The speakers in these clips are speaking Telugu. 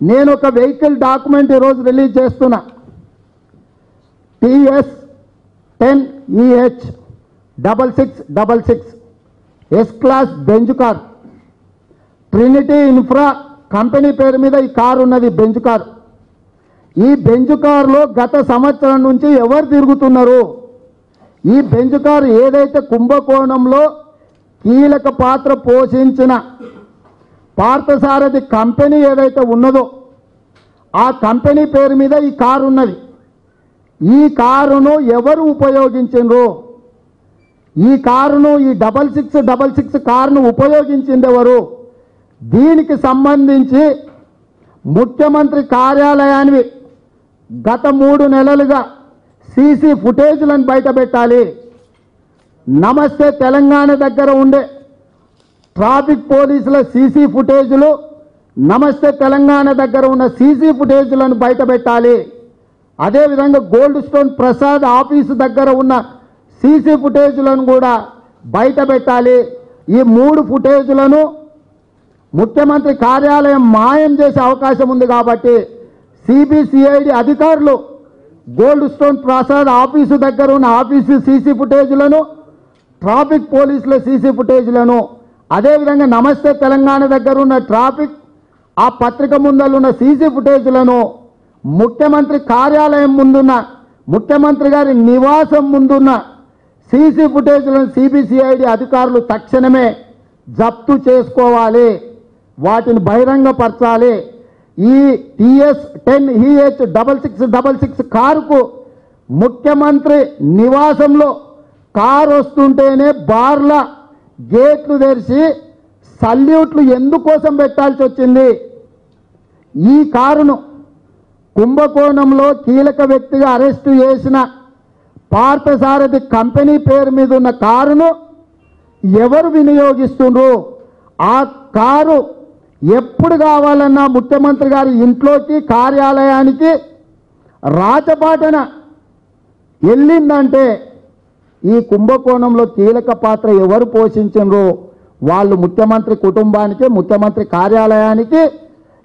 నేను ఒక వెహికల్ డాక్యుమెంట్ ఈరోజు రిలీజ్ చేస్తున్నా. TS10EH 6666 S class Benz car. Trinity Infra company పేరు మీద ఈ కారు ఉన్నది, బెంజ్ కార్. ఈ బెంజ్ కారులో గత సంవత్సరం నుంచి ఎవరు తిరుగుతున్నారు? ఈ బెంజ్ కారు ఏదైతే కుంభకోణంలో కీలక పాత్ర పోషించిన పార్థసారథి కంపెనీ ఏదైతే ఉన్నదో ఆ కంపెనీ పేరు మీద ఈ కారు ఉన్నది. ఈ కారును ఎవరు ఉపయోగించారు? ఈ కారును, ఈ 6666 కారును ఉపయోగించింది ఎవరు? దీనికి సంబంధించి ముఖ్యమంత్రి కార్యాలయాన్ని గత 3 నెలలుగా సీసీ ఫుటేజ్లను బయటపెట్టాలి. నమస్తే తెలంగాణ దగ్గర ఉండే ట్రాఫిక్ పోలీసుల సీసీ ఫుటేజ్లు, నమస్తే తెలంగాణ దగ్గర ఉన్న సీసీ ఫుటేజ్లను బయటపెట్టాలి. అదేవిధంగా గోల్డ్ స్టోన్ ప్రసాద్ ఆఫీసు దగ్గర ఉన్న సీసీ ఫుటేజ్లను కూడా బయటపెట్టాలి. ఈ 3 ఫుటేజ్లను ముఖ్యమంత్రి కార్యాలయం మాయం చేసే అవకాశం ఉంది కాబట్టి సిబిసిఐడి అధికారులు గోల్డ్ స్టోన్ ప్రసాద్ ఆఫీసు దగ్గర ఉన్న ఆఫీసు సీసీ ఫుటేజ్లను, ట్రాఫిక్ పోలీసుల సీసీ ఫుటేజ్లను, అదేవిధంగా నమస్తే తెలంగాణ దగ్గర ఉన్న ట్రాఫిక్ ఆ పత్రిక ముందలున్న సీసీ ఫుటేజ్లను, ముఖ్యమంత్రి కార్యాలయం ముందున్న, ముఖ్యమంత్రి గారి నివాసం ముందున్న సీసీ ఫుటేజ్లను సిబిసిఐడి అధికారులు తక్షణమే జప్తు చేసుకోవాలి, వాటిని బహిరంగపరచాలి. ఈ TS10EH 6666 కారుకు ముఖ్యమంత్రి నివాసంలో కారు వస్తుంటేనే బార్ల గేట్లు తెరిచి సల్యూట్లు ఎందుకోసం పెట్టాల్సి వచ్చింది? ఈ కారును కుంభకోణంలో కీలక వ్యక్తిగా అరెస్టు చేసిన పార్థసారథి కంపెనీ పేరు మీద ఉన్న కారును ఎవరు వినియోగిస్తుండ్రు? ఆ కారు ఎప్పుడు కావాలన్నా ముఖ్యమంత్రి గారి ఇంట్లోకి, కార్యాలయానికి రాచపాటన వెళ్ళిందంటే ఈ కుంభకోణంలో కీలక పాత్ర ఎవరు పోషించారో వాళ్ళు ముఖ్యమంత్రి కుటుంబానికి, ముఖ్యమంత్రి కార్యాలయానికి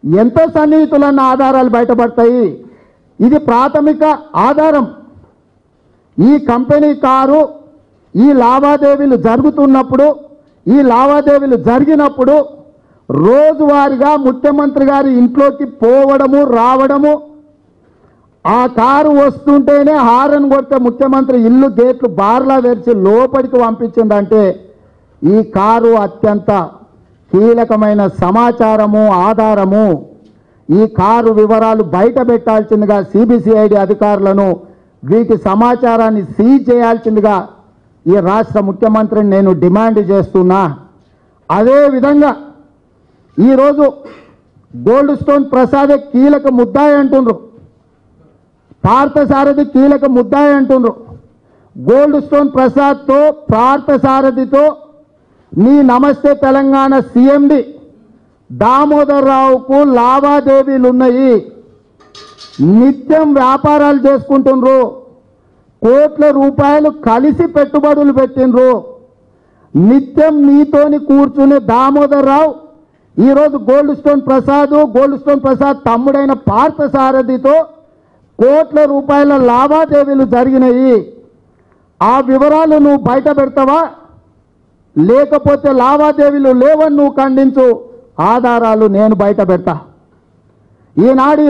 ఎంత సన్నిహితులన్న ఆధారాలు బయటపడతాయి. ఇది ప్రాథమిక ఆధారం. ఈ కంపెనీ కారు ఈ లావాదేవీలు జరుగుతున్నప్పుడు, ఈ లావాదేవీలు జరిగినప్పుడు రోజువారీగా ముఖ్యమంత్రి గారి ఇంట్లోకి పోవడము, రావడము, ఆ కారు వస్తుంటేనే హారన్ కొడితే ముఖ్యమంత్రి ఇల్లు గేట్లు బార్లా తెరిచి లోపలికి పంపించిందంటే ఈ కారు అత్యంత కీలకమైన సమాచారము, ఆధారము. ఈ కారు వివరాలు బయట పెట్టాల్సిందిగా సిబిసిఐడి అధికారులను, వీటి సమాచారాన్ని సీజ్ చేయాల్సిందిగా ఈ రాష్ట్ర ముఖ్యమంత్రిని నేను డిమాండ్ చేస్తున్నా. అదేవిధంగా ఈరోజు గోల్డ్ స్టోన్ ప్రసాదే కీలక ముద్దాయి అంటుండ్రు, పార్థసారథి కీలక ముద్దాయి అంటుండ్రు. గోల్డ్ స్టోన్ ప్రసాద్తో, పార్థసారథితో నీ నమస్తే తెలంగాణ సీఎండి దామోదర్ రావుకు లావాదేవీలు ఉన్నాయి. నిత్యం వ్యాపారాలు చేసుకుంటుండ్రు, కోట్ల రూపాయలు కలిసి పెట్టుబడులు పెట్టిండ్రు. నిత్యం నీతోని కూర్చునే దామోదర్ రావు ఈరోజు గోల్డ్ స్టోన్ ప్రసాద్ తమ్ముడైన పార్థసారథితో కోట్ల రూపాయల లావాదేవీలు జరిగినాయి. ఆ వివరాలు నువ్వు బయట పెడతావా? లేకపోతే లావాదేవీలు లేవని నువ్వు ఖండించు, ఆధారాలు నేను బయట పెడతా. ఈనాడు